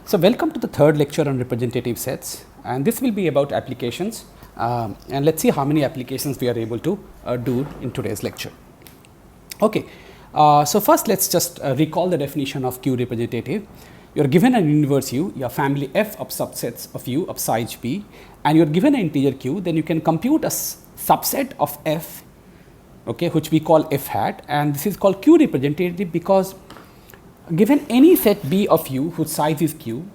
So, welcome to the third lecture on representative sets, and this will be about applications, and let us see how many applications we are able to do in today's lecture. Okay. So, first let us just recall the definition of Q representative. You are given an universe U, your family F of subsets of U of size P, and you are given an integer Q, then you can compute a subset of F, okay, which we call F hat, and this is called Q representative because given any set B of U whose size is Q,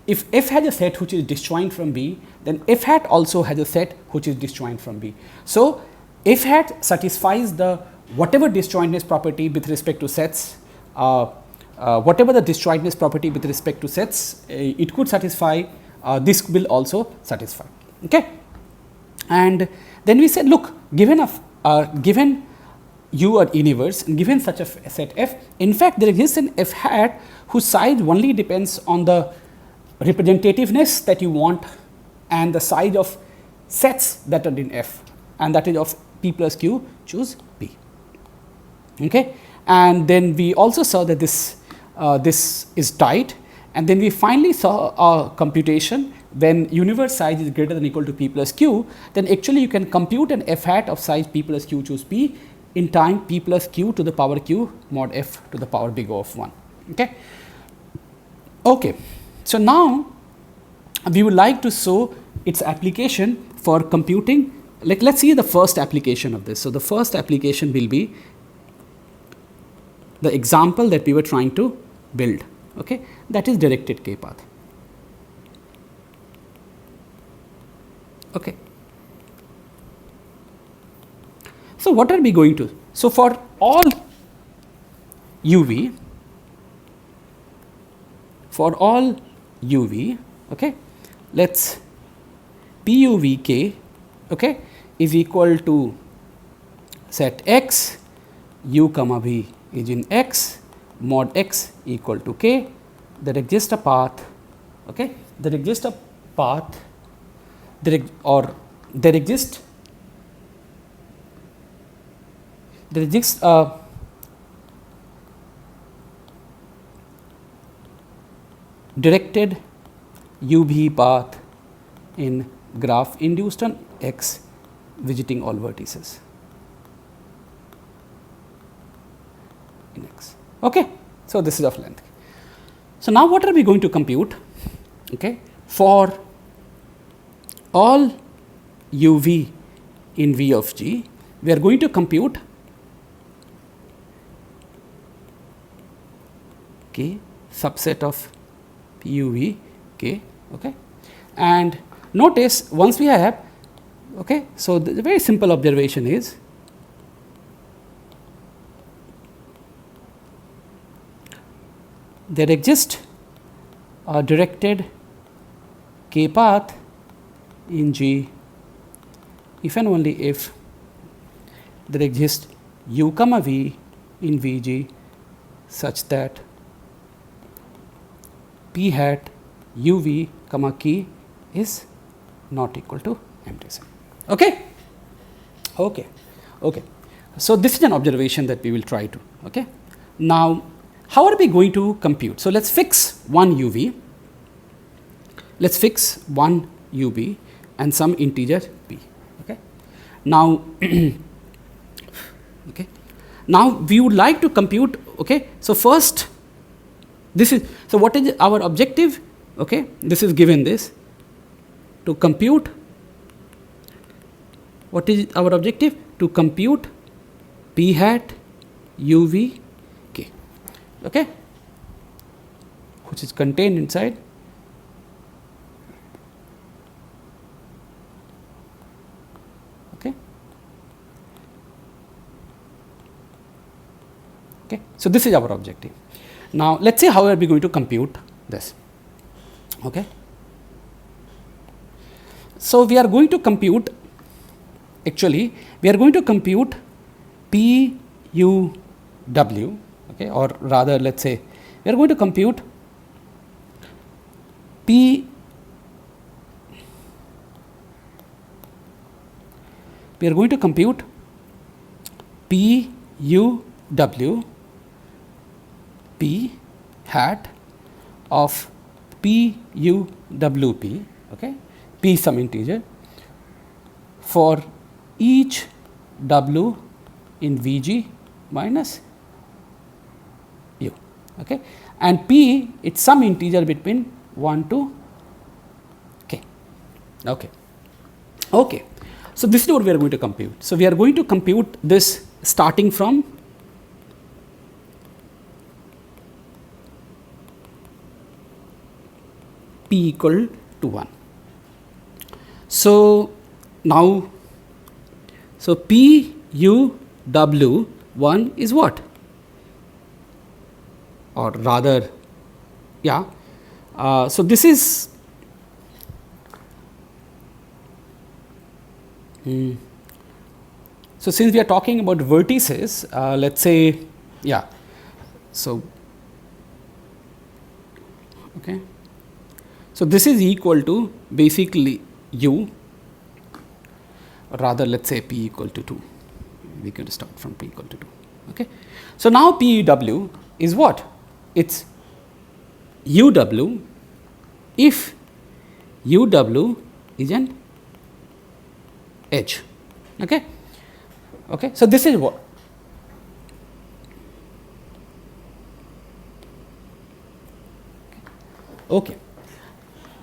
if F has a set which is disjoint from B, then F hat also has a set which is disjoint from B. So, F hat satisfies the whatever disjointness property with respect to sets, whatever the disjointness property with respect to sets, it could satisfy, this will also satisfy. Okay. And then we said, look, given U or universe and given such a set F, in fact, there exists an F hat whose size only depends on the representativeness that you want and the size of sets that are in F, and that is of P plus Q, choose P. Okay. And then we also saw that this is tight, and then we finally saw a computation when universe size is greater than or equal to P plus Q, then actually you can compute an F hat of size P plus Q, choose P in time P plus Q to the power Q mod F to the power big O of 1. Okay. Okay. So, now we would like to show its application for computing, like let us see the first application of this. So, the first application will be the example that we were trying to build, okay, that is directed K path. Okay. So, what are we going to? So, for all UV, okay, let us PUVK, okay, is equal to set X, U comma V is in X, mod X equal to K, there exists a path, okay, there exists a path, there exists a directed UV path in graph induced on X visiting all vertices in X. Okay. So, this is of length. So, now what are we going to compute? Okay, for all UV in V of G, we are going to compute K subset of PUV K, okay, and notice once we have, okay, so the very simple observation is there exists a directed K path in G if and only if there exists U comma V in VG such that P hat UV comma K is not equal to empty set. Okay. Okay. Okay. So, this is an observation that we will try to. Okay. Now, how are we going to compute? So, let us fix one UV, let us fix one UV and some integer P. Okay. Now, okay. Now, we would like to compute. Okay. So, first this is, so what is our objective? Okay. This is given this to compute, what is our objective? To compute P hat UV K, okay, which is contained inside okay. Okay. So, this is our objective. Now, let us see how are we going to compute this. Okay. So, we are going to compute, actually we are going to compute P U W, okay, or rather let us say we are going to compute we are going to compute P U W P hat of P U W P, okay, P is some integer, for each W in VG minus U, okay, and P it's some integer between 1 to K, okay. Okay. So, this is what we are going to compute. So, we are going to compute this starting from P equal to 1. So, now, so P U W 1 is what? Or rather, yeah. So, this is so since we are talking about vertices, let us say, yeah. So, okay. So, this is equal to basically U, or rather let us say P equal to 2. We can start from P equal to 2. Okay. So, now P W is what? It is U W if U W is an edge. Okay. Okay. So, this is what. Okay.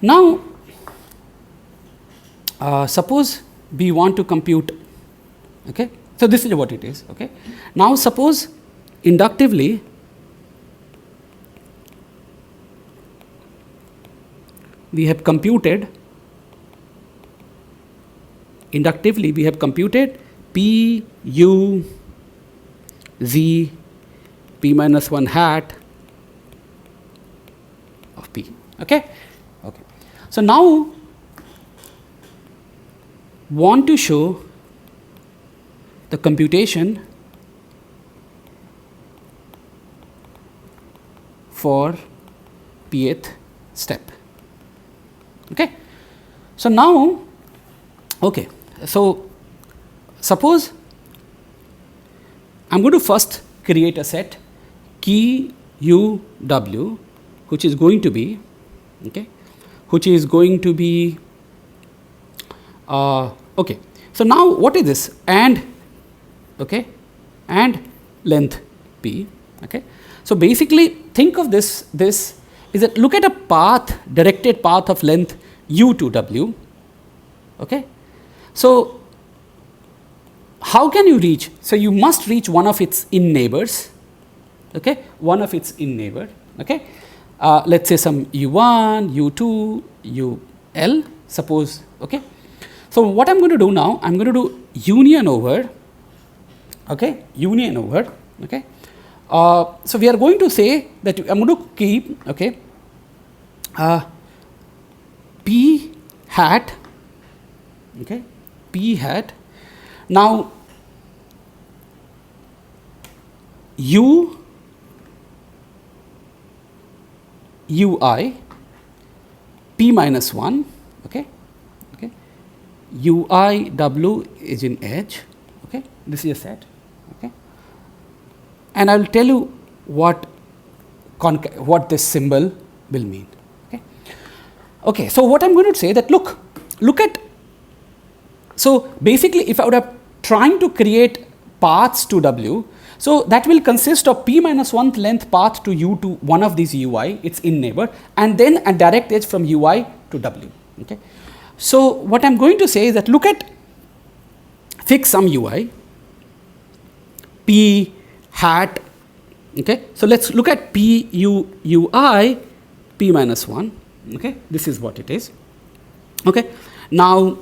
Now, suppose we want to compute. Okay. So, this is what it is. Okay. Now, suppose inductively we have computed P U Z P minus 1 hat of P. Okay. Okay. So, now want to show the computation for pth step. Okay. So, now, okay. So, suppose I am going to first create a set key U W, which is going to be, okay, which is going to be, okay. So, now what is this? And, okay, and length P, okay. So, basically think of this is that look at a path, directed path of length U to W, okay. So, how can you reach? So, you must reach one of its in neighbors, okay, one of its in neighbor, okay. Let us say some U1, U2, UL, suppose, okay. So, what I am going to do now? I am going to do union over, okay, union over, okay. So, we are going to say that I am going to keep, okay, P hat, okay, P hat. Now, U UI P minus 1, okay, okay, UI W is in edge, okay, this is a set, okay, and I will tell you what this symbol will mean, okay. Okay, so what I am going to say that look at, so basically if I would have trying to create paths to W, so that will consist of P minus 1th length path to U to one of these UI, its in neighbor, and then a direct edge from UI to W, okay. So, what I am going to say is that look at, fix some UI, P hat, okay. So, let us look at P U UI P minus 1, okay, this is what it is, okay. Now,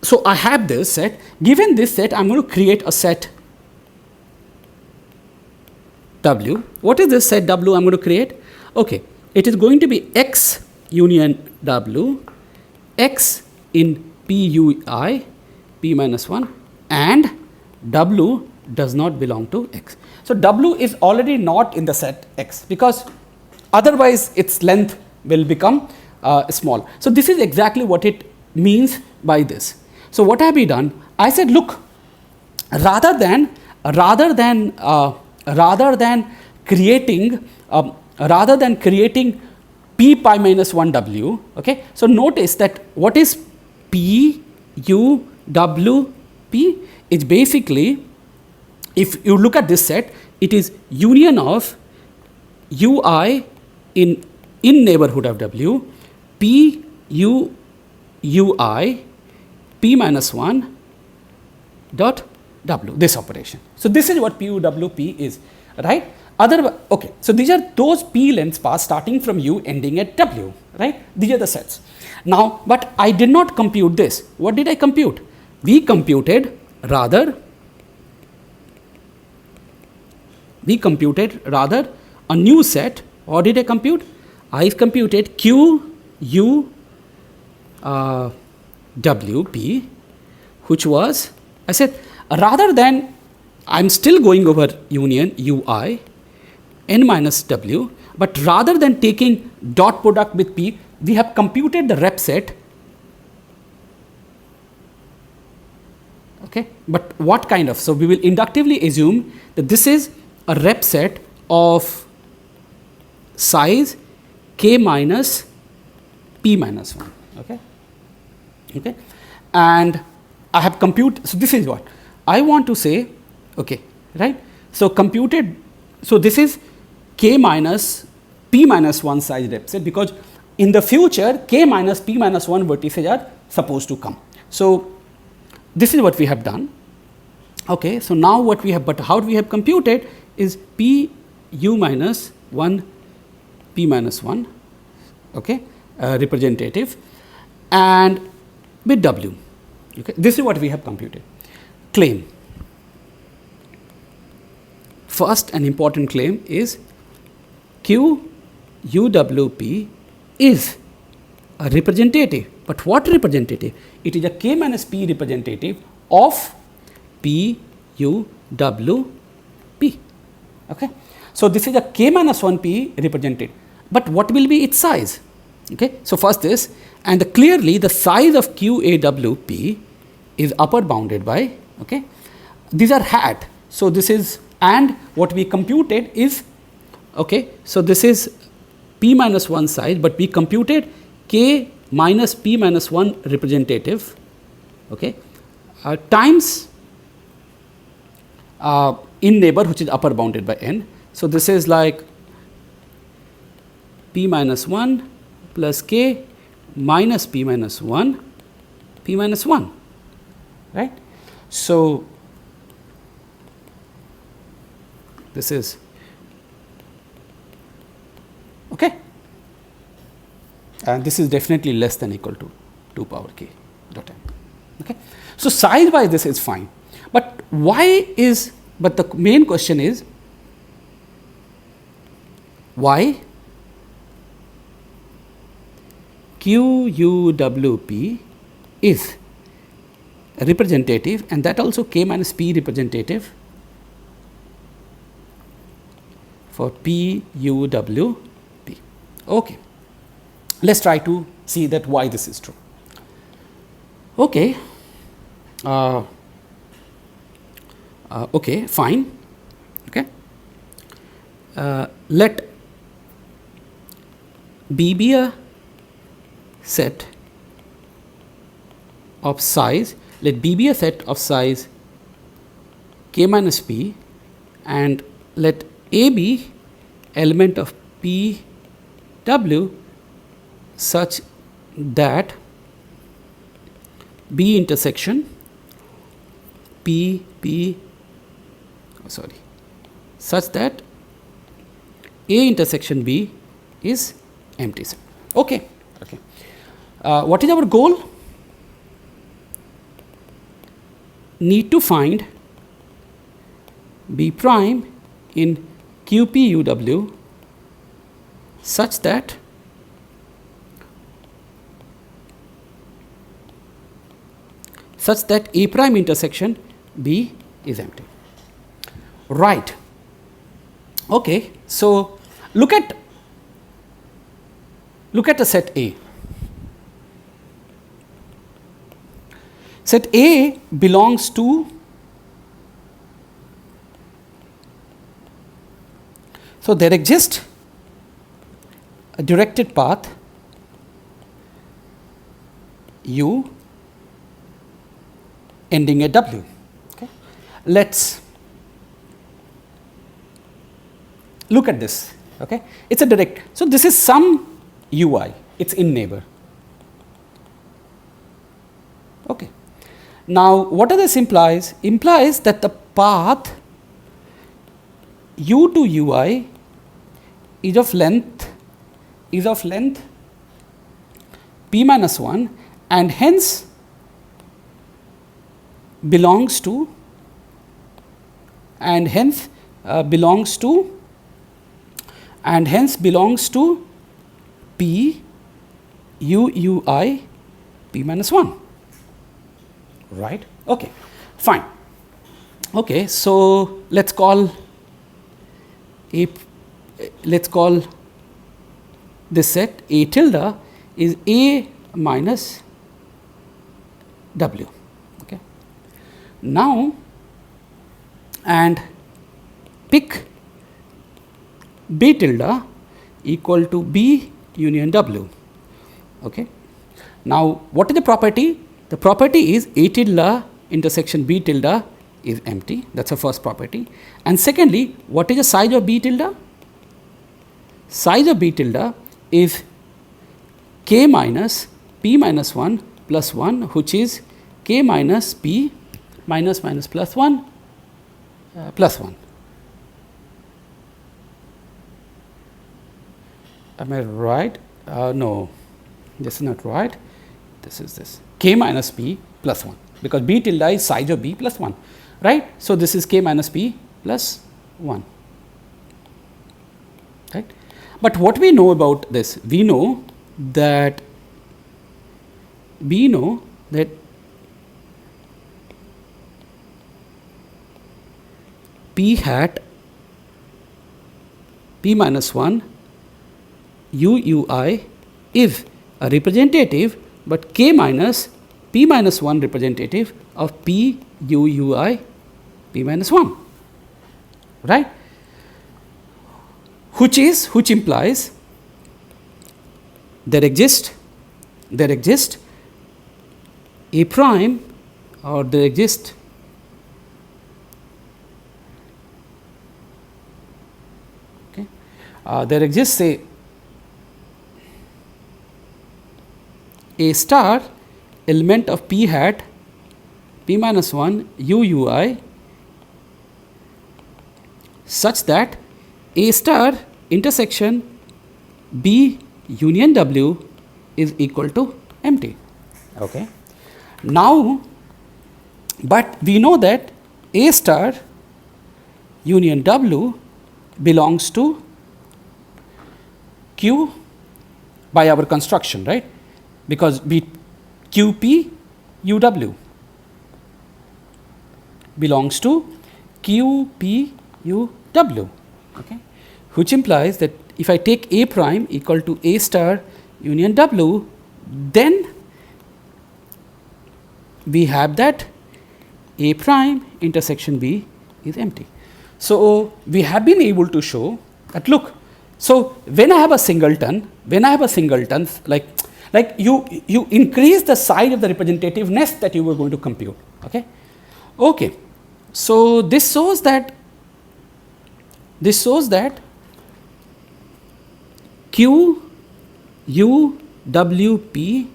so I have this set, given this set I am going to create a set W. What is this set W I am going to create? Okay, it is going to be X union W, X in P U I P minus 1, and W does not belong to X. So, W is already not in the set X, because otherwise its length will become small. So, this is exactly what it means by this. So, what have we done? I said look, rather than creating p pi minus 1 w. Okay. So, notice that what is p u w p is basically, if you look at this set, it is union of ui in neighborhood of w, p u ui p minus 1 dot w, this operation. So, this is what p u w p is, right. Okay. So, these are those p length paths starting from u ending at w, right. These are the sets. Now, but I did not compute this. What did I compute? We computed rather a new set. What did I compute? I computed q u w p, which was, I said, rather than, I am still going over union ui n minus w, but rather than taking dot product with p, we have computed the rep set. Okay. But what kind of? So, we will inductively assume that this is a rep set of size k minus p minus 1. Okay. Okay. And I have computed, so this is what I want to say, okay, right. So, computed, so this is k minus p minus 1 size rep set, because in the future k minus p minus 1 vertices are supposed to come. So, this is what we have done. Okay. So, now what we have, but how we have computed is p u minus 1 p minus 1, okay, representative, and with w. Okay. This is what we have computed. Claim. First and important claim is q u w p is a representative. But what representative? It is a k minus p representative of p u w p. Okay. So, this is a k minus 1 p representative, but what will be its size? Okay. So, first this, and clearly the size of q a w p is upper bounded by, okay, these are hat. So, this is, and what we computed is, okay, so this is p minus 1 size, but we computed k minus p minus 1 representative, okay, times in neighbor, which is upper bounded by n. So, this is like p minus 1 plus k minus p minus 1 p minus 1, right. So, this is, okay, and this is definitely less than equal to 2 power k dot n. Okay. So, size wise this is fine, but why is, but the main question is why q u w p is representative, and that also k minus p representative for p u w p. Okay. Let us try to see that why this is true. Okay. Okay, fine. Okay. Let B be a set of size, let B be a set of size k minus p, and let A be element of p w such that B intersection p p such that A intersection B is empty set. Okay. Okay. What is our goal? Need to find B prime in Q P U W such that A prime intersection B is empty. Right. Okay. So, look at the set A. Set A belongs to, so there exists a directed path u ending at w. Okay. Let's look at this. Okay. It's a direct. So, this is some ui, it's in neighbor. Okay. Now, what does this implies? Implies that the path u to ui is of length p minus 1 and hence belongs to p u ui p minus 1, right. Okay, fine. Okay, so let's call this set A tilde is A minus W. Okay. Now, and pick B tilde equal to B union W. Okay. Now, what is the property? The property is A tilde intersection B tilde is empty. That's the first property. And secondly, what is the size of B tilde? Size of B tilde is k minus p minus 1 plus 1, which is k minus p minus plus 1 plus 1. Am I right? No, this is not right. This is this k minus p plus 1, because B tilde is size of B plus 1, right. So, this is k minus p plus 1, right. But what we know about this? We know that p hat p minus 1 u ui is a representative, but k minus p minus 1 representative of p u ui p minus 1, right. Which implies there exists a prime, or there exists a star element of p hat p minus 1 u ui such that A star intersection B union W is equal to empty. Okay. Now, but we know that A star union W belongs to Q by our construction, right, because QP UW belongs to QP UW, okay, which implies that if I take A prime equal to A star union W, then we have that A prime intersection B is empty. So, we have been able to show that, look, so when I have a singleton, like you increase the size of the representativeness that you were going to compute. Okay. Okay. So, this shows that Q U W P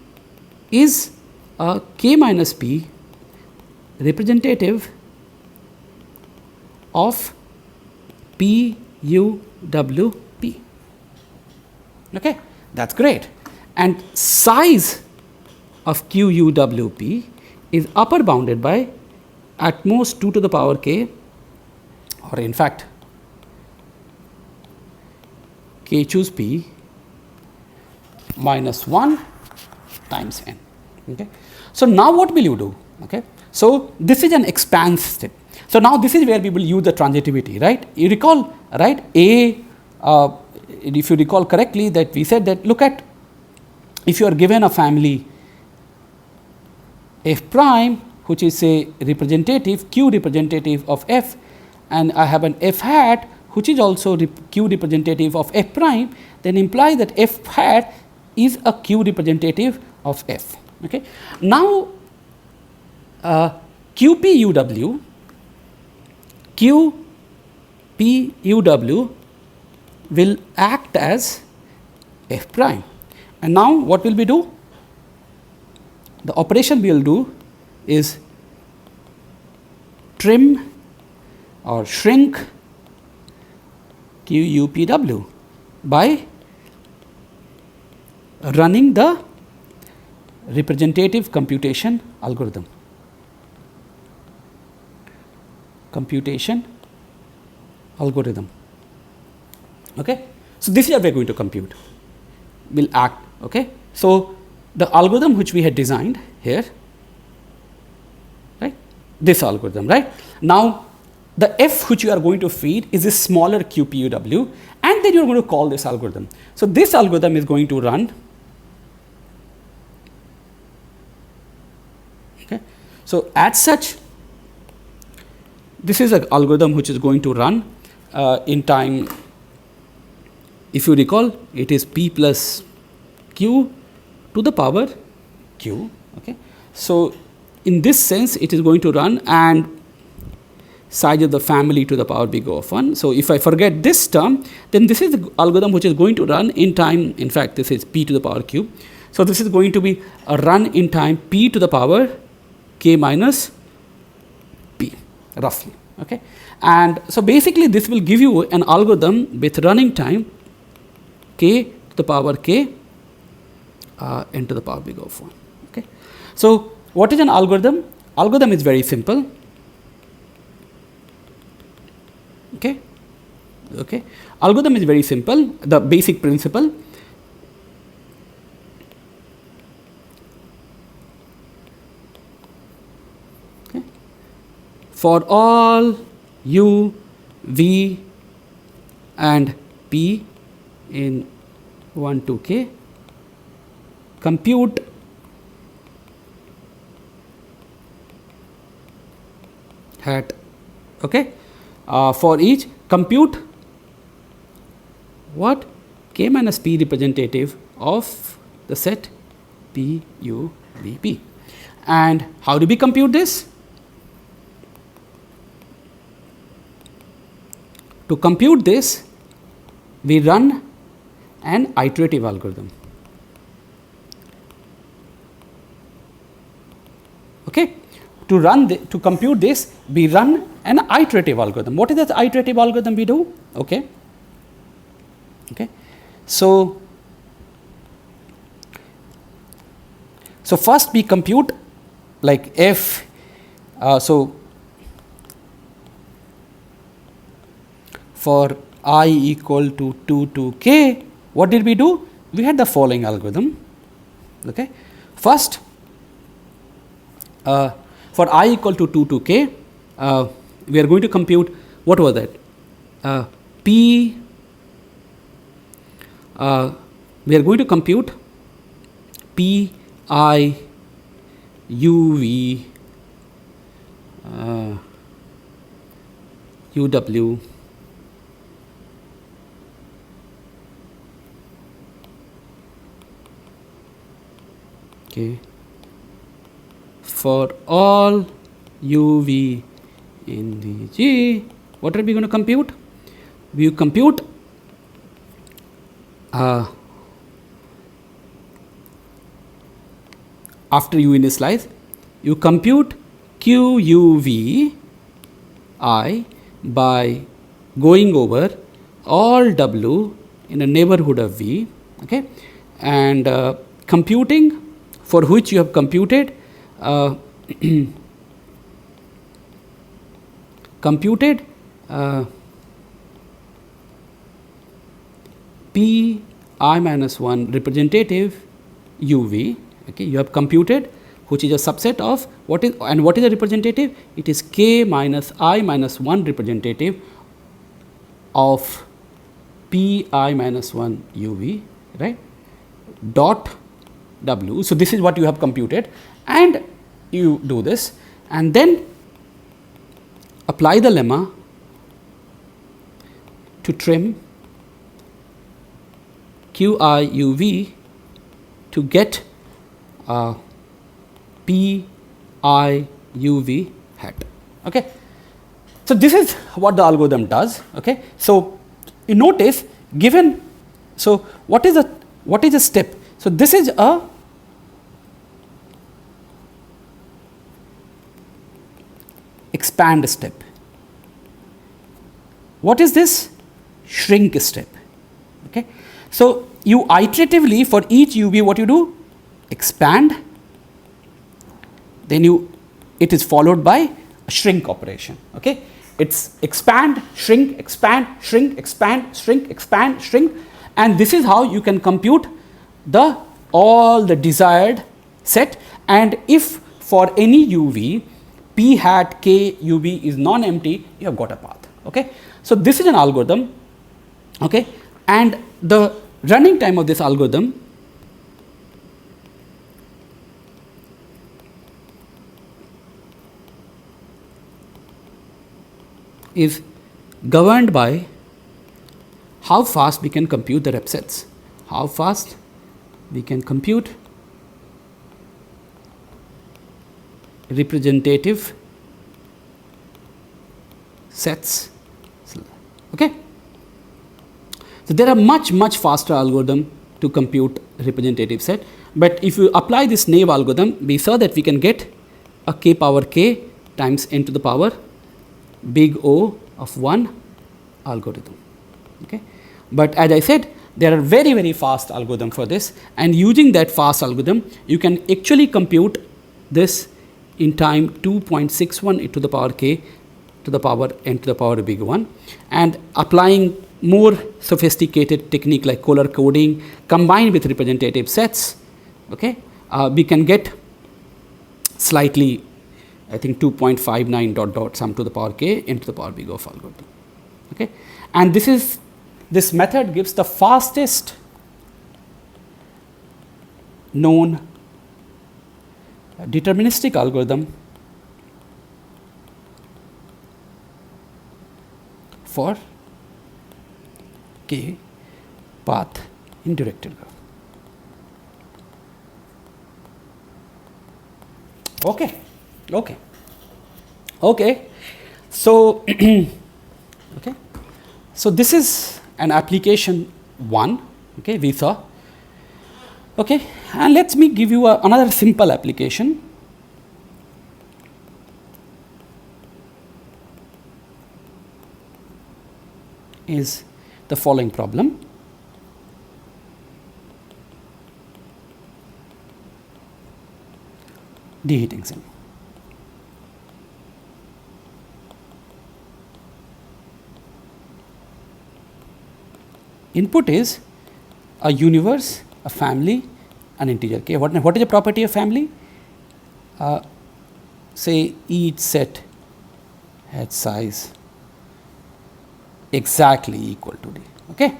is a K minus P representative of P U W P. Okay, that's great. And size of Q U W P is upper bounded by at most 2 to the power k, or in fact k choose p minus 1 times n. Okay. So, now what will you do? Okay. So, this is an expanse step. So, now this is where we will use the transitivity, right. You recall, right, if you recall correctly, that we said that, look at, if you are given a family f prime, which is a representative, q representative of f, and I have an f hat which is also q representative of f prime, then imply that f hat is a q representative of f. Okay. Now, QPUW will act as f prime, and now what will we do? The operation we will do is trim or shrink QUPW by running the representative computation algorithm. Okay. So, this is how we are going to compute, will act. Okay. So, the algorithm which we had designed here, right, this algorithm, right. Now, the f which you are going to feed is a smaller QPUW, and then you are going to call this algorithm. So, this algorithm is going to run. Okay. So, as such, this is an algorithm which is going to run in time. If you recall, it is p plus q to the power q. Okay. So, in this sense, it is going to run and size of the family to the power big O of 1. So, if I forget this term, then this is the algorithm which is going to run in time. In fact, this is p to the power q. So, this is going to be a run in time p to the power k minus p, roughly. Okay. And so, basically this will give you an algorithm with running time k to the power k n to the power big O of 1. Okay. So, what is an algorithm? Algorithm is very simple. Okay. Okay. Algorithm is very simple. The basic principle. Okay. For all u, v, and p in 1 to k, compute hat. Okay. For each, compute what? K minus p representative of the set p, u, v, p. And how do we compute this? To compute this, we run an iterative algorithm. Okay. To compute this, we run an iterative algorithm. What is that iterative algorithm we do? Okay. Okay. So, first we compute like f. So, for I equal to 2 to k, what did we do? We had the following algorithm. Okay. First, for I equal to 2 to k, we are going to compute, what was that? P, we are going to compute P I U V U W okay, for all u v in the G. What are we going to compute? We compute after u initialize, you compute q u v I by going over all w in a neighborhood of v, okay, and computing for which you have computed p I minus 1 representative u v, okay, you have computed, which is a subset of what is, and what is a representative? It is k minus I minus 1 representative of p I minus 1 u v, right, dot w. So, this is what you have computed, and you do this and then apply the lemma to trim qi uv to get p I uv hat. Okay. So this is what the algorithm does. Okay. So you notice, given, so what is a step? So this is a expand step. What is this? Shrink step. Okay. So you iteratively for each uv, what you do? Expand, then it is followed by a shrink operation. Okay. It's expand, shrink, expand, shrink, expand, shrink, expand, shrink, and this is how you can compute all the desired set. And if for any uv p hat k uv is non-empty, you have got a path. Okay. So this is an algorithm. Okay. And the running time of this algorithm is governed by how fast we can compute the rep sets, how fast we can compute representative sets. Okay. So there are much faster algorithm to compute representative set, but if you apply this naive algorithm, we saw that we can get a k power k times n to the power big O of 1 algorithm. Okay. But as I said, there are very fast algorithm for this, and using that fast algorithm you can actually compute this in time 2.61 e to the power k to the power n to the power big 1, and applying more sophisticated technique like color coding combined with representative sets. Okay. We can get slightly, I think 2.59 dot dot sum to the power k n to the power big O of algorithm. Okay. And this method gives the fastest known deterministic algorithm for k path in directed graph. Okay. Okay. Okay. So okay. So this is an application 1. Okay, we saw. Okay, and let me give you another simple application. Is the following problem. Deheating cell. Input is a universe, a family, an integer k. What is the property of family? Say each set has size exactly equal to d. Okay,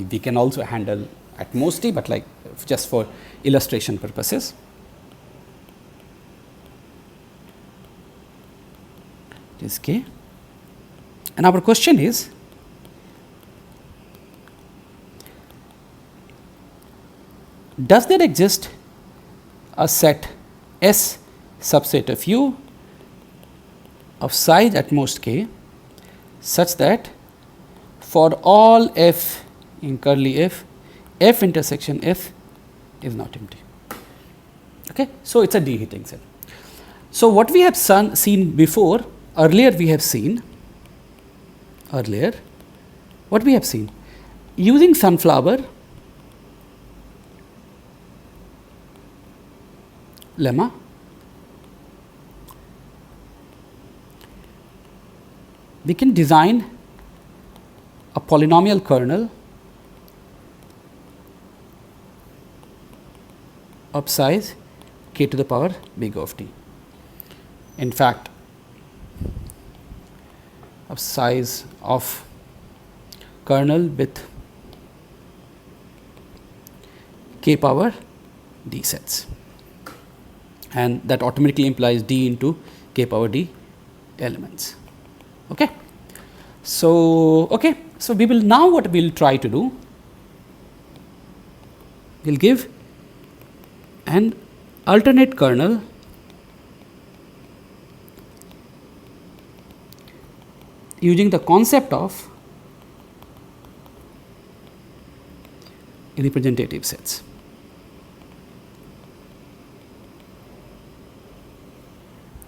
we can also handle at most d, but like just for illustration purposes. It is k, and our question is, does there exist a set S subset of U of size at most k such that for all f in curly f, f intersection f is not empty. Okay. So, it is a deheating cell. So, what we have seen before, earlier we have seen, what we have seen, using sunflower lemma, we can design a polynomial kernel of size k to the power big O of t. In fact, of size of kernel with k power d sets, and that automatically implies d into k power d elements. Okay. So, okay. So, we will now what we will try to do, will give an alternate kernel using the concept of representative sets.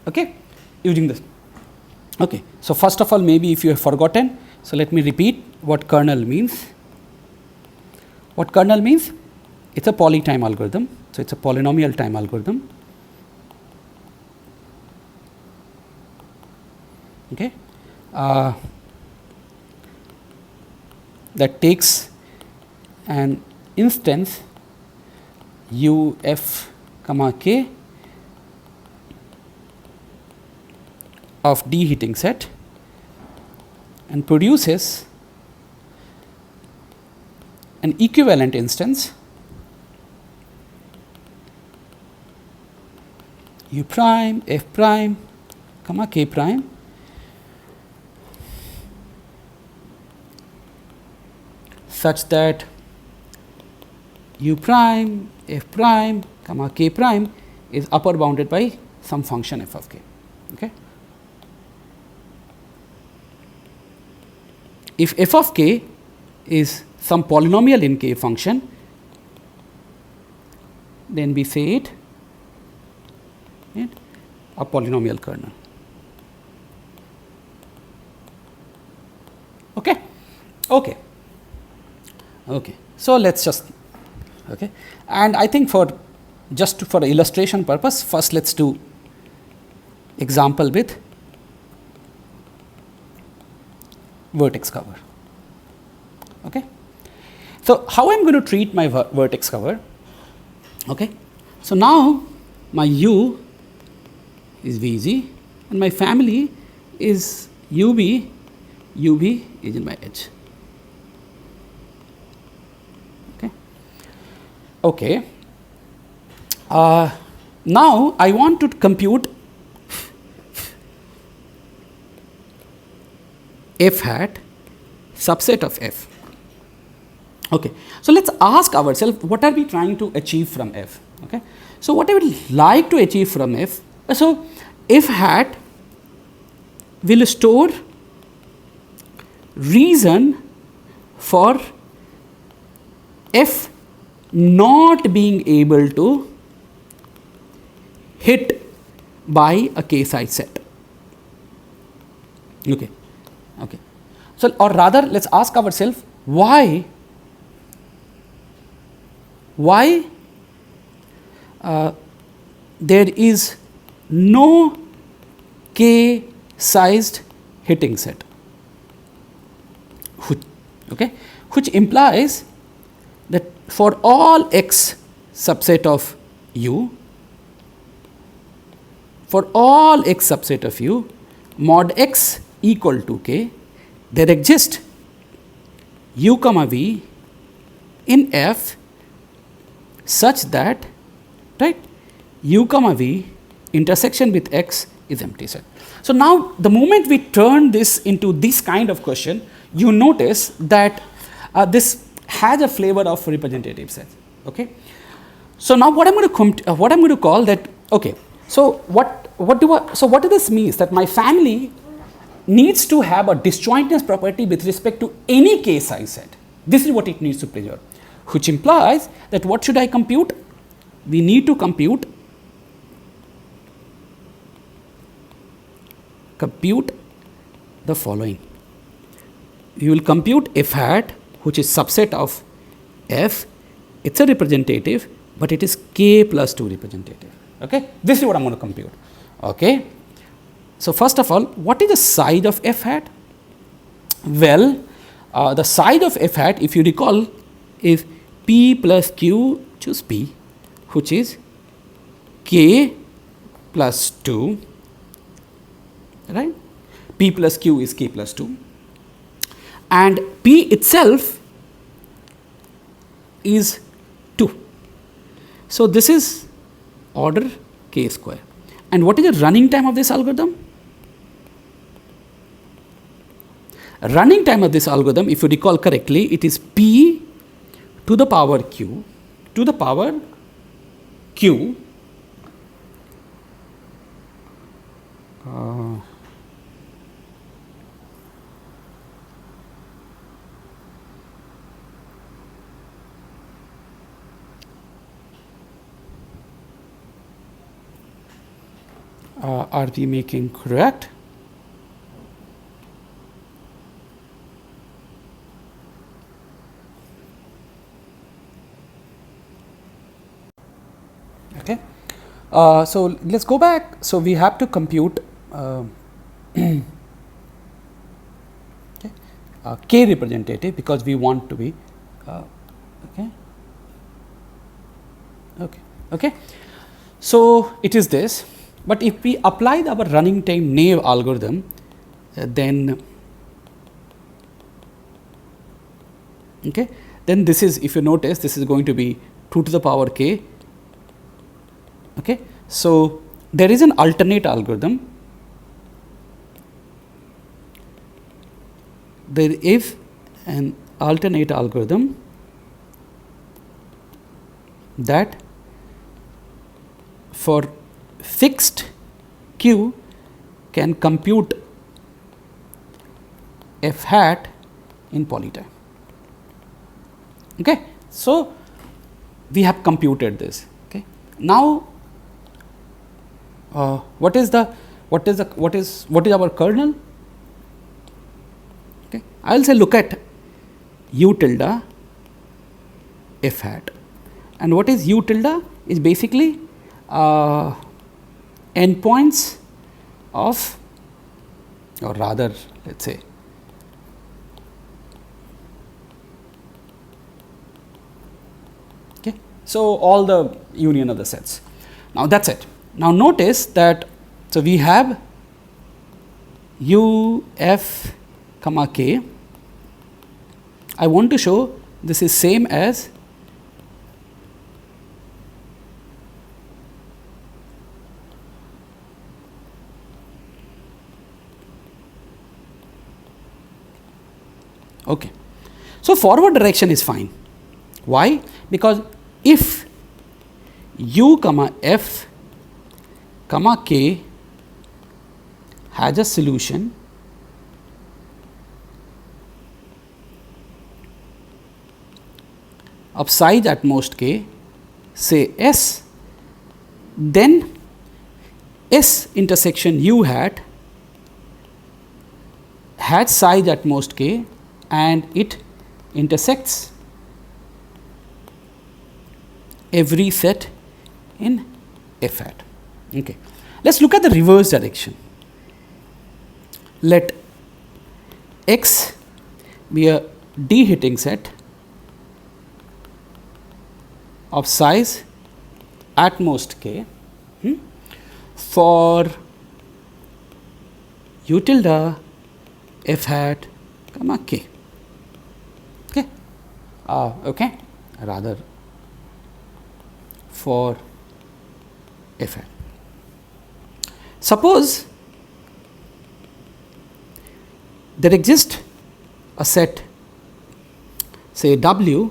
Okay, using this. Okay, so first of all, maybe if you have forgotten, so let me repeat what kernel means. What kernel means? It's a polytime algorithm. So it's a polynomial time algorithm. Okay, that takes an instance u f comma k of d heating set and produces an equivalent instance u prime f prime comma k prime such that u prime f prime comma k prime is upper bounded by some function f of k. Okay. If f of k is some polynomial in k function, then we say it a polynomial kernel. Okay. Okay. Okay. So let's just okay, and I think for just for illustration purpose, first let's do example with vertex cover. Okay. So how I'm going to treat my vertex cover? Okay. So now my u is VG and my family is UB. UB is in my edge. Okay. Okay. Now I want to compute f hat subset of f. Okay. So let's ask ourselves, what are we trying to achieve from f? Okay. So what I would like to achieve from f, so f hat will store reason for f not being able to hit by a k size set. Okay. Okay. So or rather let's ask ourselves, why there is no k sized hitting set, okay, which implies that for all x subset of u, for all x subset of u mod x equal to k, there exists u comma v in f such that, right, u comma v intersection with x is empty set. So now the moment we turn this into this kind of question, you notice that this has a flavor of representative set. Okay. So now what I'm going to call that. Okay. So what does this means? That my family needs to have a disjointness property with respect to any k size set. This is what it needs to preserve, which implies that what should I compute? We need to compute the following. We will compute f hat, which is subset of f. It's a representative, but it is k plus 2 representative. Okay, this is what I'm going to compute. Okay. So first of all, what is the size of f hat? Well, the size of f hat, if you recall, is p plus q, choose p, which is k plus 2, right? P plus q is k plus 2, and p itself is 2. So this is order k square. And what is the running time of this algorithm? Running time of this algorithm, if you recall correctly, it is p to the power q to the power q are we making correct? Okay. So let's go back. So we have to compute okay, k representative because we want to be okay. So it is this, but if we apply our running time naive algorithm, then this is, if you notice, this is going to be 2 to the power k. Okay. So there is an alternate algorithm. There is an alternate algorithm that for fixed q can compute f hat in polytime. Okay. So we have computed this. Okay. Now what is our kernel? Okay. I will say look at u tilde f hat, and what is u tilde is basically endpoints of, or rather let us say okay. So all the union of the sets. Now that is it. Now notice that, so we have u f comma k. I want to show this is same as okay. So forward direction is fine. Why? Because if u comma f comma k has a solution of size at most k, say s, then s intersection u hat has size at most k and it intersects every set in f hat. Okay. Let us look at the reverse direction. Let X be a de-hitting set of size at most k for u tilde f hat comma k. Okay. Okay. Rather for f hat. Suppose there exists a set, say W,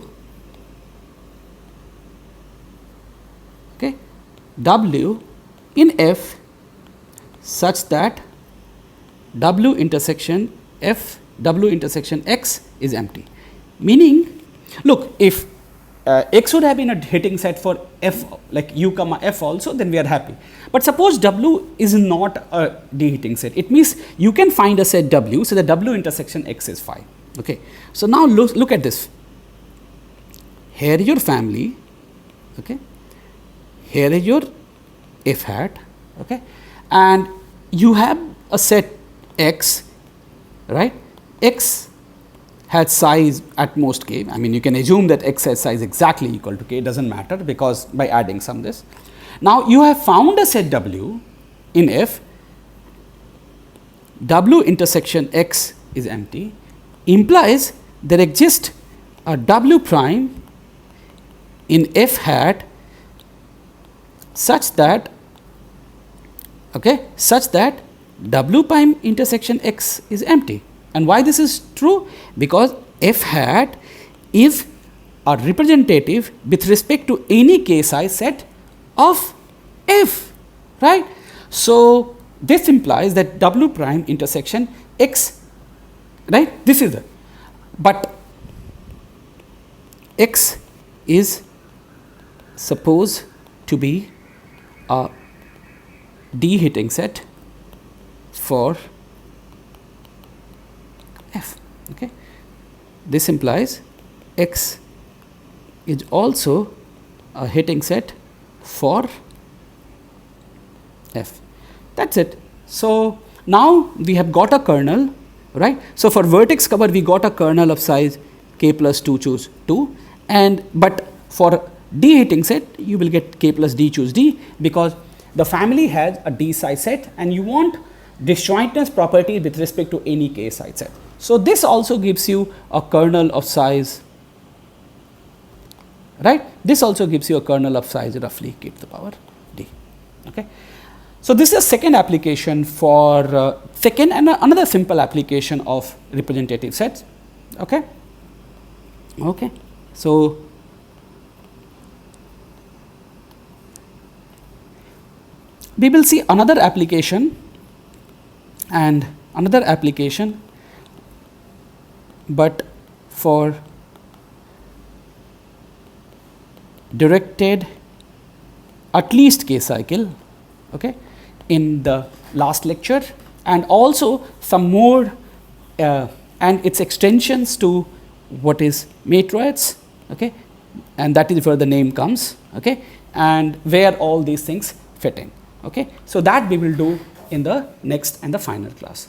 okay, W in F such that W intersection F, W intersection X is empty. Meaning, look, if X would have been a hitting set for F, like U comma F also, then we are happy. But suppose W is not a de-hitting set. It means you can find a set W, so the W intersection X is 5. Okay. So now look at this. Here is your family. Okay. Here is your F hat. Okay. And you have a set X, right? X has size at most k. I mean, you can assume that X has size exactly equal to k, it does not matter because by adding some this. Now, you have found a set W in F, W intersection X is empty, implies there exists a W prime in F hat such that, okay, such that W prime intersection X is empty. And why this is true? Because F hat is are representative with respect to any k-size set of F, right? So this implies that W prime intersection X, right? This is the, but X is supposed to be a de-hitting set for F, okay? This implies X is also a hitting set for F. That's it. So now we have got a kernel, right? So for vertex cover, we got a kernel of size k plus 2 choose 2, and but for D hitting set, you will get k plus D choose D, because the family has a D size set and you want disjointness property with respect to any k size set. So this also gives you a kernel of size, right? This also gives you a kernel of size roughly k to the power D, okay? So this is second application for second and another simple application of representative sets, okay? Okay, so we will see another application and another application, but for directed at least k cycle, okay, in the last lecture, and also some more and its extensions to what is Matroids, okay, and that is where the name comes, okay, and where all these things fit in, okay. So that we will do in the next and the final class.